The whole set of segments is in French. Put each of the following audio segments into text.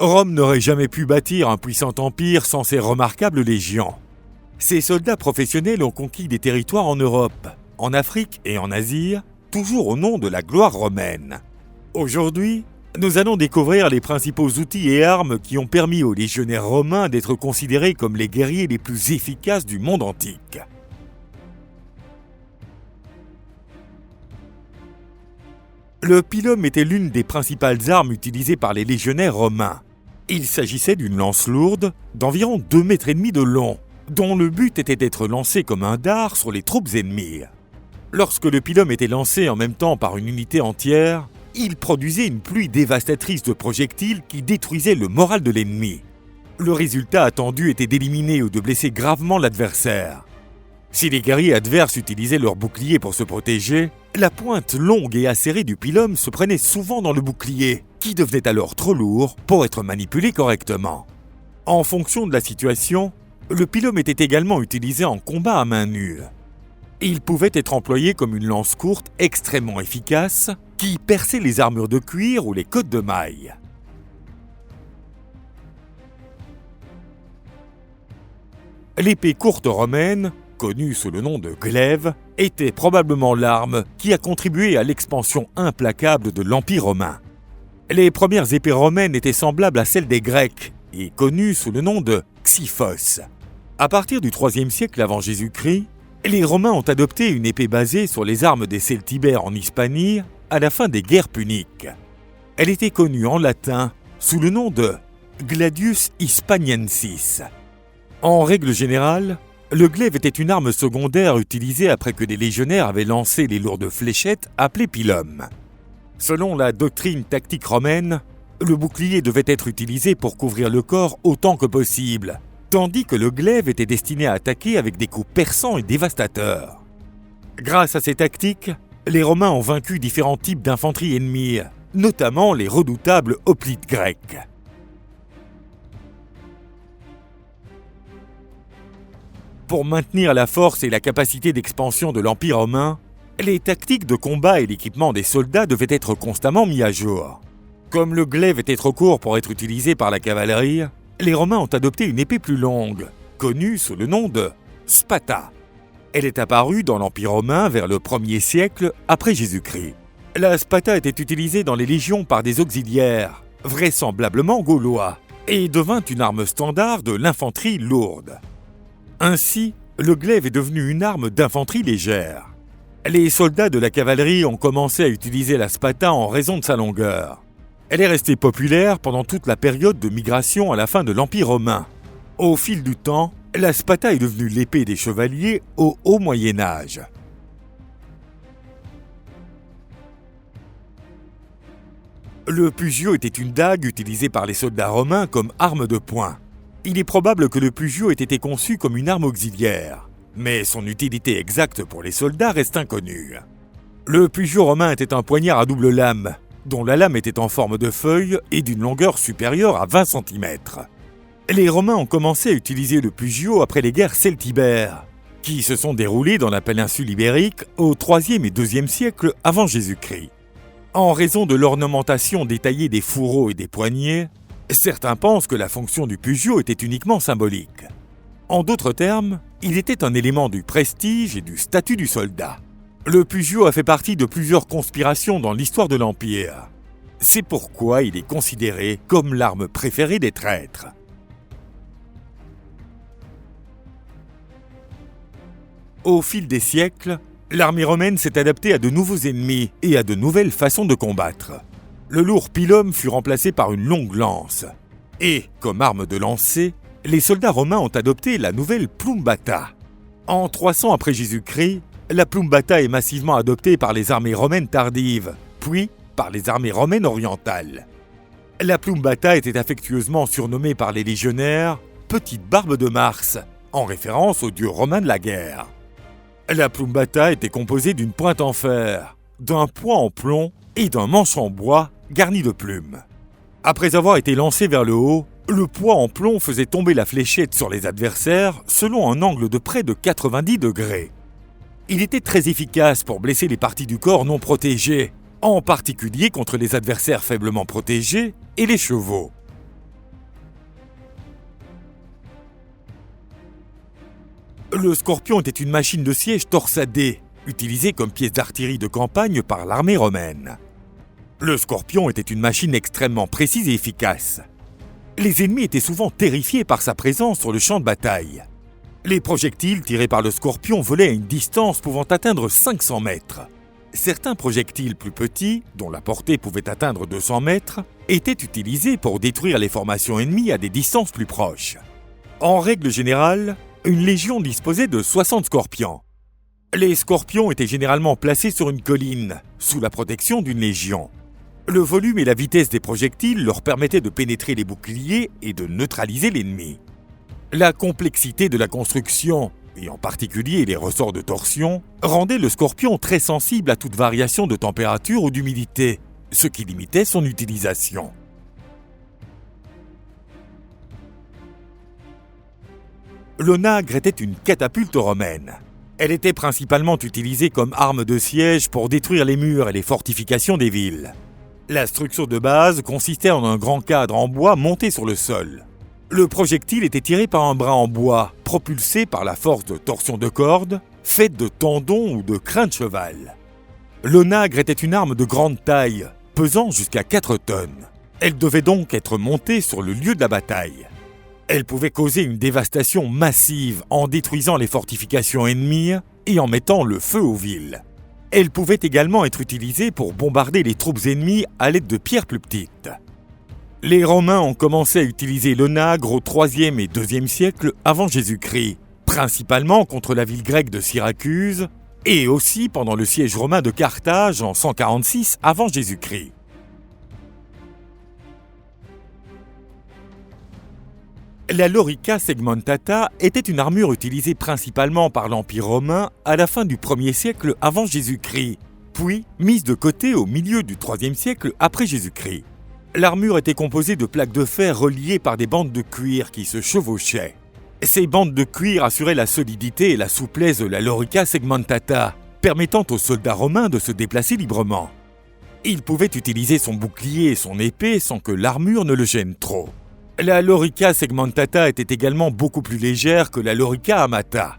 Rome n'aurait jamais pu bâtir un puissant empire sans ses remarquables légions. Ces soldats professionnels ont conquis des territoires en Europe, en Afrique et en Asie, toujours au nom de la gloire romaine. Aujourd'hui, nous allons découvrir les principaux outils et armes qui ont permis aux légionnaires romains d'être considérés comme les guerriers les plus efficaces du monde antique. Le pilum était l'une des principales armes utilisées par les légionnaires romains. Il s'agissait d'une lance lourde d'environ 2,5 mètres de long, dont le but était d'être lancé comme un dard sur les troupes ennemies. Lorsque le pilum était lancé en même temps par une unité entière, il produisait une pluie dévastatrice de projectiles qui détruisait le moral de l'ennemi. Le résultat attendu était d'éliminer ou de blesser gravement l'adversaire. Si les guerriers adverses utilisaient leur bouclier pour se protéger, la pointe longue et acérée du pilum se prenait souvent dans le bouclier, qui devenait alors trop lourd pour être manipulé correctement. En fonction de la situation, le pilum était également utilisé en combat à main nue. Il pouvait être employé comme une lance courte extrêmement efficace qui perçait les armures de cuir ou les côtes de mailles. L'épée courte romaine, connue sous le nom de glaive, était probablement l'arme qui a contribué à l'expansion implacable de l'Empire romain. Les premières épées romaines étaient semblables à celles des Grecs et connues sous le nom de xyphos. À partir du IIIe siècle avant Jésus-Christ, les Romains ont adopté une épée basée sur les armes des Celtibères en Hispanie à la fin des guerres puniques. Elle était connue en latin sous le nom de gladius hispaniensis. En règle générale, le glaive était une arme secondaire utilisée après que les légionnaires avaient lancé les lourdes fléchettes appelées pilum. Selon la doctrine tactique romaine, le bouclier devait être utilisé pour couvrir le corps autant que possible, tandis que le glaive était destiné à attaquer avec des coups perçants et dévastateurs. Grâce à ces tactiques, les Romains ont vaincu différents types d'infanterie ennemie, notamment les redoutables hoplites grecs. Pour maintenir la force et la capacité d'expansion de l'Empire romain, les tactiques de combat et l'équipement des soldats devaient être constamment mis à jour. Comme le glaive était trop court pour être utilisé par la cavalerie, les Romains ont adopté une épée plus longue, connue sous le nom de spata. Elle est apparue dans l'Empire romain vers le 1er siècle après Jésus-Christ. La spata était utilisée dans les légions par des auxiliaires, vraisemblablement gaulois, et devint une arme standard de l'infanterie lourde. Ainsi, le glaive est devenu une arme d'infanterie légère. Les soldats de la cavalerie ont commencé à utiliser la spata en raison de sa longueur. Elle est restée populaire pendant toute la période de migration à la fin de l'Empire romain. Au fil du temps, la spata est devenue l'épée des chevaliers au Haut Moyen Âge. Le pugio était une dague utilisée par les soldats romains comme arme de poing. Il est probable que le pugio ait été conçu comme une arme auxiliaire, mais son utilité exacte pour les soldats reste inconnue. Le pugio romain était un poignard à double lame, dont la lame était en forme de feuille et d'une longueur supérieure à 20 cm. Les Romains ont commencé à utiliser le pugio après les guerres celtibères, qui se sont déroulées dans la péninsule ibérique au IIIe et IIe siècle avant Jésus-Christ. En raison de l'ornementation détaillée des fourreaux et des poignets, certains pensent que la fonction du pugio était uniquement symbolique. En d'autres termes, il était un élément du prestige et du statut du soldat. Le pugio a fait partie de plusieurs conspirations dans l'histoire de l'Empire. C'est pourquoi il est considéré comme l'arme préférée des traîtres. Au fil des siècles, l'armée romaine s'est adaptée à de nouveaux ennemis et à de nouvelles façons de combattre. Le lourd pilum fut remplacé par une longue lance. Et, comme arme de lancer, les soldats romains ont adopté la nouvelle plumbata. En 300 après Jésus-Christ, la plumbata est massivement adoptée par les armées romaines tardives, puis par les armées romaines orientales. La plumbata était affectueusement surnommée par les légionnaires « Petite barbe de Mars », en référence au dieu romain de la guerre. La plumbata était composée d'une pointe en fer, d'un poids en plomb et d'un manche en bois garni de plumes. Après avoir été lancé vers le haut, le poids en plomb faisait tomber la fléchette sur les adversaires selon un angle de près de 90 degrés. Il était très efficace pour blesser les parties du corps non protégées, en particulier contre les adversaires faiblement protégés et les chevaux. Le Scorpion était une machine de siège torsadée, utilisée comme pièce d'artillerie de campagne par l'armée romaine. Le Scorpion était une machine extrêmement précise et efficace. Les ennemis étaient souvent terrifiés par sa présence sur le champ de bataille. Les projectiles tirés par le Scorpion volaient à une distance pouvant atteindre 500 mètres. Certains projectiles plus petits, dont la portée pouvait atteindre 200 mètres, étaient utilisés pour détruire les formations ennemies à des distances plus proches. En règle générale, une légion disposait de 60 Scorpions. Les Scorpions étaient généralement placés sur une colline, sous la protection d'une légion. Le volume et la vitesse des projectiles leur permettaient de pénétrer les boucliers et de neutraliser l'ennemi. La complexité de la construction, et en particulier les ressorts de torsion, rendait le Scorpion très sensible à toute variation de température ou d'humidité, ce qui limitait son utilisation. L'onagre était une catapulte romaine. Elle était principalement utilisée comme arme de siège pour détruire les murs et les fortifications des villes. La structure de base consistait en un grand cadre en bois monté sur le sol. Le projectile était tiré par un bras en bois, propulsé par la force de torsion de corde, faite de tendons ou de crins de cheval. L'onagre était une arme de grande taille, pesant jusqu'à 4 tonnes. Elle devait donc être montée sur le lieu de la bataille. Elle pouvait causer une dévastation massive en détruisant les fortifications ennemies et en mettant le feu aux villes. Elle pouvait également être utilisée pour bombarder les troupes ennemies à l'aide de pierres plus petites. Les Romains ont commencé à utiliser l'onagre au IIIe et IIe siècle avant Jésus-Christ, principalement contre la ville grecque de Syracuse et aussi pendant le siège romain de Carthage en 146 avant Jésus-Christ. La lorica segmentata était une armure utilisée principalement par l'Empire romain à la fin du 1er siècle avant Jésus-Christ, puis mise de côté au milieu du IIIe siècle après Jésus-Christ. L'armure était composée de plaques de fer reliées par des bandes de cuir qui se chevauchaient. Ces bandes de cuir assuraient la solidité et la souplesse de la lorica segmentata, permettant aux soldats romains de se déplacer librement. Il pouvait utiliser son bouclier et son épée sans que l'armure ne le gêne trop. La lorica segmentata était également beaucoup plus légère que la lorica amata.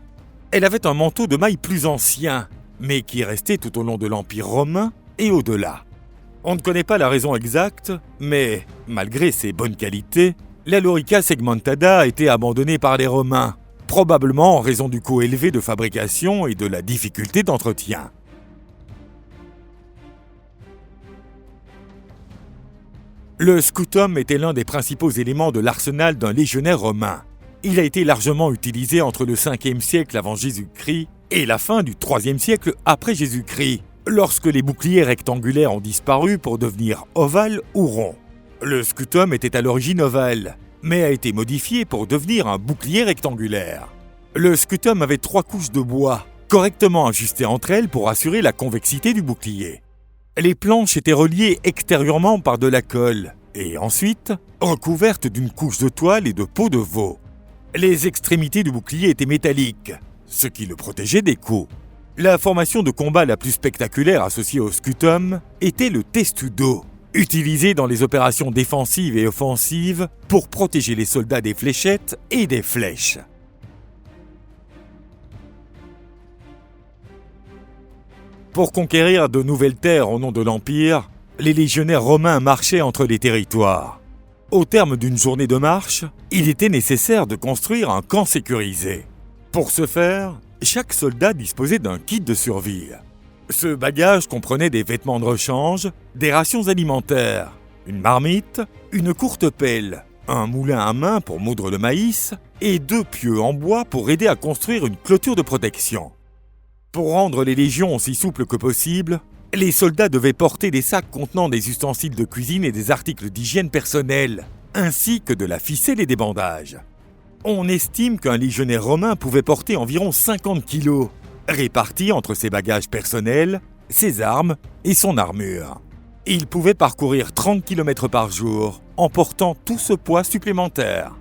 Elle avait un manteau de mailles plus ancien, mais qui restait tout au long de l'Empire romain et au-delà. On ne connaît pas la raison exacte, mais malgré ses bonnes qualités, la lorica segmentada a été abandonnée par les Romains, probablement en raison du coût élevé de fabrication et de la difficulté d'entretien. Le scutum était l'un des principaux éléments de l'arsenal d'un légionnaire romain. Il a été largement utilisé entre le 5e siècle avant Jésus-Christ et la fin du 3e siècle après Jésus-Christ, lorsque les boucliers rectangulaires ont disparu pour devenir ovales ou ronds. Le scutum était à l'origine ovale, mais a été modifié pour devenir un bouclier rectangulaire. Le scutum avait 3 couches de bois, correctement ajustées entre elles pour assurer la convexité du bouclier. Les planches étaient reliées extérieurement par de la colle, et ensuite recouvertes d'une couche de toile et de peau de veau. Les extrémités du bouclier étaient métalliques, ce qui le protégeait des coups. La formation de combat la plus spectaculaire associée au scutum était le testudo, utilisé dans les opérations défensives et offensives pour protéger les soldats des fléchettes et des flèches. Pour conquérir de nouvelles terres au nom de l'Empire, les légionnaires romains marchaient entre les territoires. Au terme d'une journée de marche, il était nécessaire de construire un camp sécurisé. Pour ce faire, chaque soldat disposait d'un kit de survie. Ce bagage comprenait des vêtements de rechange, des rations alimentaires, une marmite, une courte pelle, un moulin à main pour moudre le maïs et 2 pieux en bois pour aider à construire une clôture de protection. Pour rendre les légions aussi souples que possible, les soldats devaient porter des sacs contenant des ustensiles de cuisine et des articles d'hygiène personnelle, ainsi que de la ficelle et des bandages. On estime qu'un légionnaire romain pouvait porter environ 50 kilos, répartis entre ses bagages personnels, ses armes et son armure. Il pouvait parcourir 30 km par jour en portant tout ce poids supplémentaire.